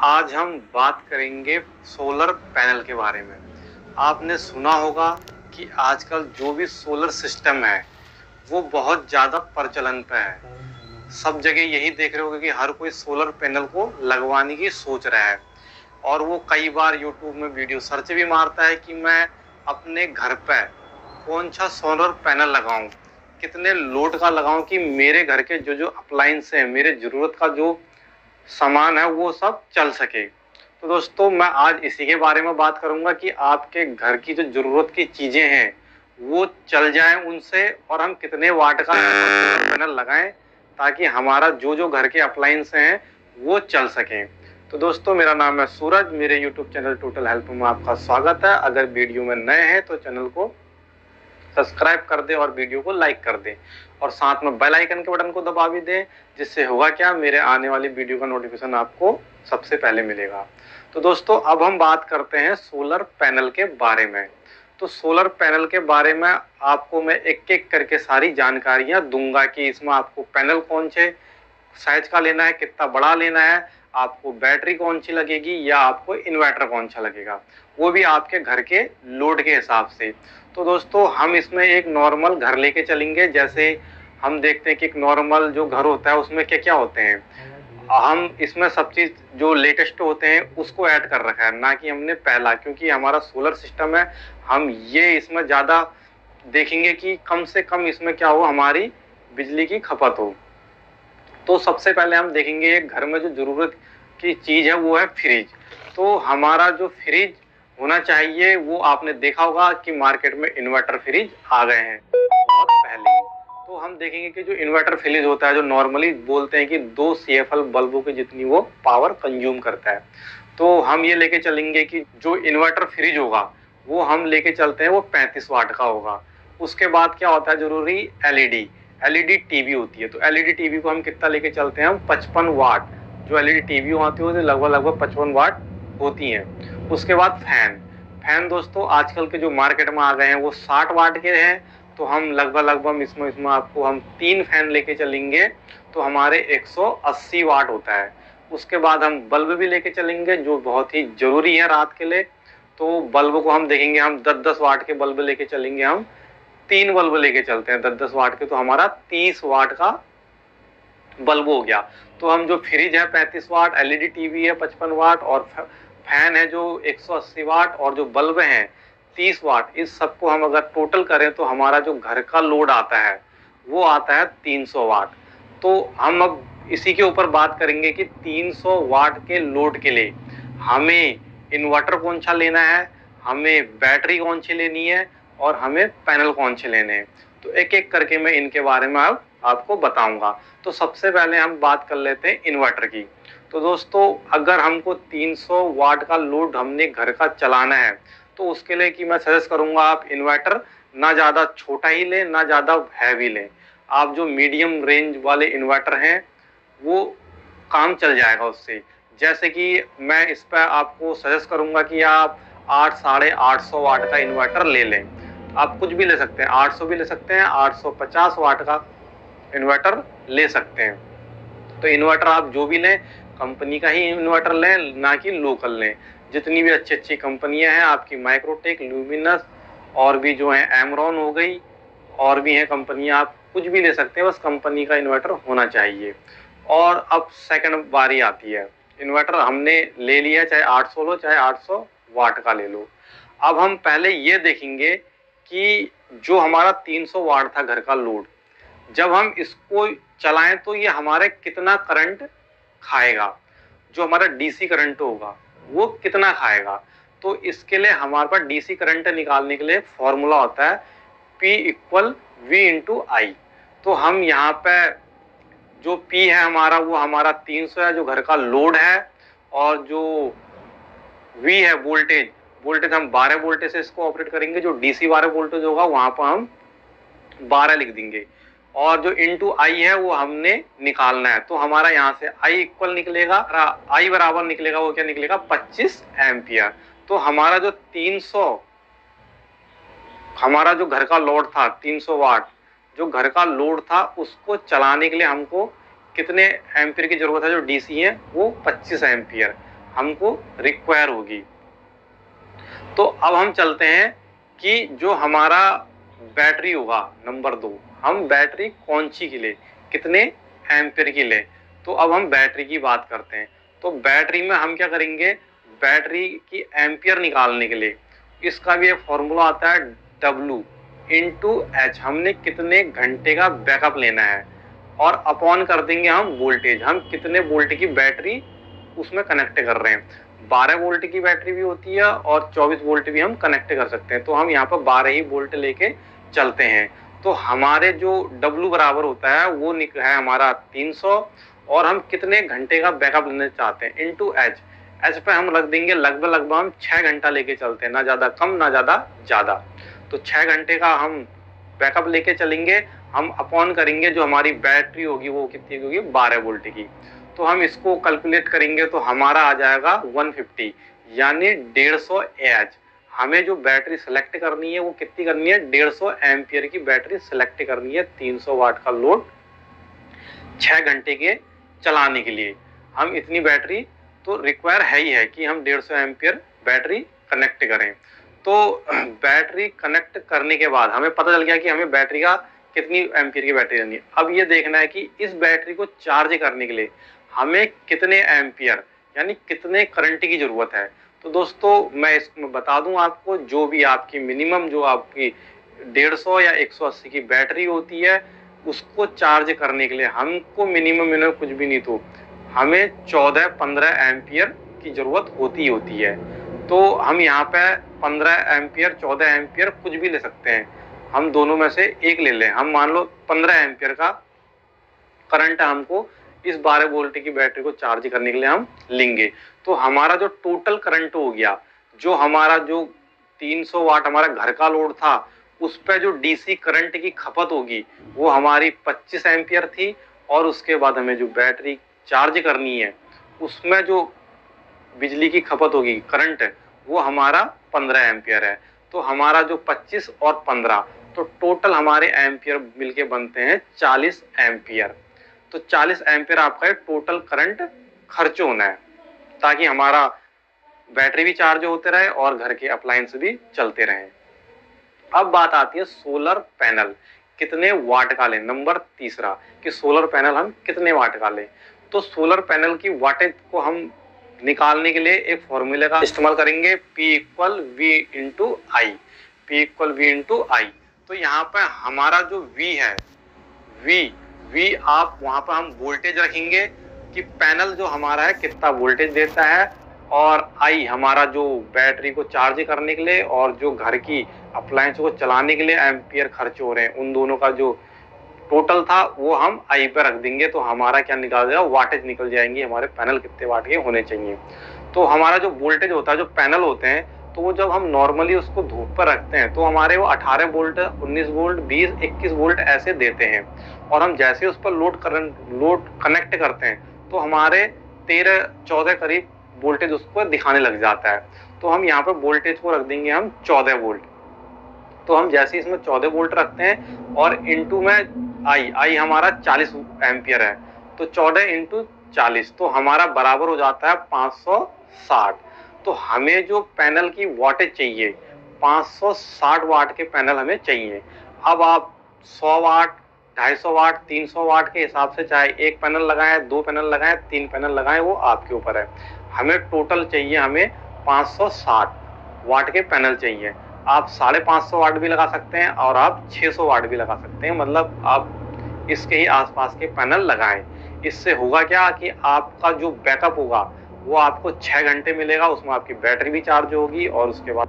आज हम बात करेंगे सोलर पैनल के बारे में। आपने सुना होगा कि आजकल जो भी सोलर सिस्टम है वो बहुत ज़्यादा प्रचलन पे है। सब जगह यही देख रहे होगे कि हर कोई सोलर पैनल को लगवाने की सोच रहा है और वो कई बार यूट्यूब में वीडियो सर्च भी मारता है कि मैं अपने घर पे कौन सा सोलर पैनल लगाऊं, कितने लोड का लगाऊं कि मेरे घर के जो जो अप्लायंस है, मेरे ज़रूरत का जो सामान है वो सब चल सके। तो दोस्तों मैं आज इसी के बारे में बात करूंगा कि आपके घर की जो जरूरत की चीजें हैं वो चल जाएं उनसे, और हम कितने वाट का सोलर पैनल लगाएं ताकि हमारा जो जो घर के अप्लायंस हैं वो चल सकें। तो दोस्तों मेरा नाम है सूरज, मेरे यूट्यूब चैनल टोटल हेल्प में आपका स्वागत है। अगर वीडियो में नए हैं तो चैनल को सब्सक्राइब कर दे और वीडियो को लाइक कर दे और साथ में बेल आइकन के बटन को दबा भी दे, जिससे होगा क्या, मेरे आने वाली वीडियो का नोटिफिकेशन आपको सबसे पहले मिलेगा। तो दोस्तों अब हम बात करते हैं सोलर पैनल के बारे में। तो सोलर पैनल के बारे में आपको मैं एक एक करके सारी जानकारियां दूंगा कि इसमें आपको पैनल कौन से साइज का लेना है, कितना बड़ा लेना है, आपको बैटरी कौन सी लगेगी या आपको इन्वर्टर कौन सा लगेगा, वो भी आपके घर के लोड के हिसाब से। तो दोस्तों हम इसमें एक नॉर्मल घर लेके चलेंगे। जैसे हम देखते हैं कि एक नॉर्मल जो घर होता है उसमें क्या क्या होते हैं, हम इसमें सब चीज जो लेटेस्ट होते हैं उसको ऐड कर रखा है, ना कि हमने पहला, क्योंकि हमारा सोलर सिस्टम है। हम ये इसमें ज्यादा देखेंगे कि कम से कम इसमें क्या हो, हमारी बिजली की खपत हो। तो सबसे पहले हम देखेंगे घर में जो जरूरत की चीज है वो है फ्रिज। तो हमारा जो फ्रिज होना चाहिए वो आपने देखा होगा कि मार्केट में इन्वर्टर फ्रिज आ गए हैं बहुत पहले ही। तो हम देखेंगे कि जो इन्वर्टर फ्रिज होता है, जो नॉर्मली बोलते हैं कि 2 CFL बल्बों की जितनी वो पावर कंज्यूम करता है, तो हम ये लेके चलेंगे कि जो इन्वर्टर फ्रिज होगा वो हम लेके चलते हैं वो 35 वाट का होगा। उसके बाद क्या होता है जरूरी, एलईडी टीवी होती है। तो एलईडी टीवी को हम कितना लेके चलते हैं, हम 55 वाट। जो एलईडी टीवी आती है लगभग 55 वाट होती हैं। उसके बाद फैन दोस्तों आजकल के जो मार्केट में आ गए हैं वो 60 वाट के हैं। तो हम लगभग इसमें आपको हम 3 फैन लेके चलेंगे तो हमारे 180 वाट होता है। उसके बाद हम बल्ब भी लेके चलेंगे जो बहुत ही जरूरी है रात के लिए। तो बल्ब को हम देखेंगे, हम 10-10 वाट के बल्ब लेके चलेंगे। हम 3 बल्ब लेके चलते हैं 10-10 वाट के, तो हमारा 30 वाट का बल्ब हो गया। तो हम जो फ्रिज है 35 वाट, एलईडी टीवी है 55 वाट और फैन है जो 180 वाट और जो बल्ब हैं 30 वाट, इस सबको हम अगर टोटल करें तो हमारा जो घर का लोड आता है वो आता है 300 वाट। तो हम अब इसी के ऊपर बात करेंगे कि 300 वाट के लोड के लिए हमें इन्वर्टर कौन सा लेना है, हमें बैटरी कौन सी लेनी है और हमें पैनल कौन से लेने हैं। तो एक एक करके मैं इनके बारे में अब आपको बताऊंगा। तो सबसे पहले हम बात कर लेते हैं इन्वर्टर की। तो दोस्तों अगर हमको 300 वाट का लोड हमने घर का चलाना है तो उसके लिए कि मैं सजेस्ट करूंगा आप इन्वर्टर ना ज़्यादा छोटा ही लें ना ज़्यादा हैवी लें। आप जो मीडियम रेंज वाले इन्वर्टर हैं वो काम चल जाएगा उससे। जैसे कि मैं इस पर आपको सजेस्ट करूंगा कि आप 800-850 वाट का इन्वर्टर ले लें। आप कुछ भी ले सकते हैं, 800 भी ले सकते हैं, 850 वाट का इन्वर्टर ले सकते हैं। तो इन्वर्टर आप जो भी लें कंपनी का ही इन्वर्टर लें, ना कि लोकल लें। जितनी भी अच्छी अच्छी कंपनियां हैं आपकी, माइक्रोटेक, ल्यूमिनस और भी जो है एमरॉन हो गई, और भी हैं कंपनियां, आप कुछ भी ले सकते हैं, बस कंपनी का इन्वर्टर होना चाहिए। और अब सेकंड बारी आती है, इन्वर्टर हमने ले लिया, चाहे 800 लो चाहे 800 वाट का ले लो। अब हम पहले ये देखेंगे कि जो हमारा 300 वाट था घर का लोड, जब हम इसको चलाएं तो ये हमारे कितना करंट खाएगा, जो हमारा डीसी करंट होगा वो कितना खाएगा। तो इसके लिए हमारे पास डीसी करंट निकालने के लिए फॉर्मूला होता है P = V × I। तो हम यहाँ पे जो P है हमारा वो हमारा 300 है जो घर का लोड है, और जो V है वोल्टेज हम 12 वोल्टेज से इसको ऑपरेट करेंगे। जो डीसी 12 वोल्टेज होगा वहां पर हम 12 लिख देंगे, और जो इंटू आई है वो हमने निकालना है। तो हमारा यहाँ से आई इक्वल निकलेगा, आई बराबर निकलेगा, वो क्या निकलेगा, 25 एम्पियर। तो हमारा जो 300, हमारा जो घर का लोड था 300 वाट, जो घर का लोड था उसको चलाने के लिए हमको कितने एम्पियर की जरूरत है, जो डीसी है वो 25 एम्पियर। हमको रिक्वायर होगी। तो अब हम चलते हैं कि जो हमारा बैटरी होगा नंबर 2, हम बैटरी कौन सी की ले, कितने एम्पियर की ले। तो अब हम बैटरी की बात करते हैं। तो बैटरी में हम क्या करेंगे, बैटरी की एम्पियर निकालने के लिए इसका भी एक फॉर्मूला आता है W इंटू एच, हमने कितने घंटे का बैकअप लेना है, और अपॉन कर देंगे हम वोल्टेज, हम कितने वोल्ट की बैटरी उसमें कनेक्ट कर रहे हैं। 12 वोल्ट की बैटरी भी होती है और 24 वोल्ट भी हम कनेक्ट कर सकते हैं। तो हम यहाँ पर 12 ही वोल्ट लेके चलते हैं। तो हमारे जो W बराबर होता है वो है हमारा 300, और हम कितने घंटे का बैकअप लेना चाहते हैं इंटू एच। एच पे हम रख देंगे लगभग हम 6 घंटा लेके चलते हैं, ना ज़्यादा कम ना ज़्यादा ज़्यादा। तो 6 घंटे का हम बैकअप लेके चलेंगे, हम अपॉन करेंगे जो हमारी बैटरी होगी वो कितनी होगी, 12 वोल्ट की। तो हम इसको कैलकुलेट करेंगे तो हमारा आ जाएगा 150 यानी 150 एच। हमें जो बैटरी सेलेक्ट करनी है वो कितनी करनी है, 150 एम्पियर की बैटरी सेलेक्ट करनी है, 300 वाट का लोड 6 घंटे के चलाने के लिए। हम इतनी बैटरी तो रिक्वायर है ही है कि हम 150 एम्पियर बैटरी कनेक्ट करें। तो बैटरी कनेक्ट करने के बाद हमें पता चल गया कि हमें बैटरी का कितनी एम्पियर की बैटरी लेनी है। अब ये देखना है कि इस बैटरी को चार्ज करने के लिए हमें कितने एम्पियर यानी कितने करंट की जरूरत है। तो दोस्तों मैं इसमें बता दूं आपको, जो भी आपकी मिनिमम जो आपकी 150 या 180 की बैटरी होती है उसको चार्ज करने के लिए हमको मिनिमम कुछ भी नहीं तो हमें 14-15 एम्पियर की जरूरत होती है। तो हम यहाँ पे 15 एम्पियर 14 एम्पियर कुछ भी ले सकते हैं, हम दोनों में से एक ले लें। हम मान लो 15 एम्पियर का करंट हमको इस 12 वोल्ट की बैटरी को चार्ज करने के लिए हम लेंगे। तो हमारा जो टोटल करंट हो गया, जो हमारा जो 300 वाट हमारा घर का लोड था उस पर जो डीसी करंट की खपत होगी वो हमारी 25 एम्पियर थी, और उसके बाद हमें जो बैटरी चार्ज करनी है उसमें जो बिजली की खपत होगी करंट वो हमारा 15 एम्पियर है। तो हमारा जो 25 और 15 तो टोटल हमारे एम्पियर मिलके बनते हैं 40 एम्पियर। तो 40 एम्पियर आपका टोटल करंट खर्च होना है ताकि हमारा बैटरी भी चार्ज होते रहे और घर के अप्लायंस भी चलते रहें। अब बात आती है सोलर पैनल कितने वाट का लें। नंबर तीसरा कि सोलर पैनल हम कितने वाट का लें। तो सोलर पैनल की वाटेज को हम निकालने के लिए एक फॉर्मूले का इस्तेमाल करेंगे, P = V × I। P = V × I। तो यहाँ पर हमारा जो V है, V आप वहाँ पर हम वोल्टेज रखेंगे कि पैनल जो हमारा है कितना वोल्टेज देता है, और I हमारा जो बैटरी को चार्ज करने के लिए और जो घर की अप्लायंस को चलाने के लिए एम्पियर खर्च हो रहे हैं, उन दोनों का जो टोटल था वो हम I पे रख देंगे। तो हमारा क्या निकल जाएगा, वाटेज निकल जाएंगी हमारे पैनल कितने वाट के होने चाहिए। तो हमारा जो वोल्टेज होता है, जो पैनल होते हैं, तो वो जब हम नॉर्मली उसको धूप पर रखते हैं तो हमारे वो 18 वोल्ट 19 वोल्ट 20 21 वोल्ट ऐसे देते हैं, और हम जैसे उस पर लोड कनेक्ट करते हैं तो हमारे 13-14 करीब वोल्टेज उसको दिखाने लग जाता है। तो हम यहाँ पे वोल्टेज को रख देंगे हम 14 वोल्ट। तो हम जैसे इसमें 14 वोल्ट रखते हैं और इंटू में I हमारा 40 एम्पियर है, तो 14 × 40 तो हमारा बराबर हो जाता है 560। तो हमें जो पैनल की वाटेज चाहिए 560 वाट के पैनल हमें चाहिए। अब आप 100 वाट 250 वाट 300 वाट के हिसाब से चाहे एक पैनल लगाएं, 2 पैनल लगाएं, 3 पैनल लगाएं, वो आपके ऊपर है। हमें टोटल चाहिए हमें 560 वाट के पैनल चाहिए। आप 550 वाट भी लगा सकते हैं और आप 600 वाट भी लगा सकते हैं, मतलब आप इसके ही आसपास के पैनल लगाएं। इससे होगा क्या कि आपका जो बैकअप होगा वो आपको 6 घंटे मिलेगा, उसमें आपकी बैटरी भी चार्ज होगी और उसके बाद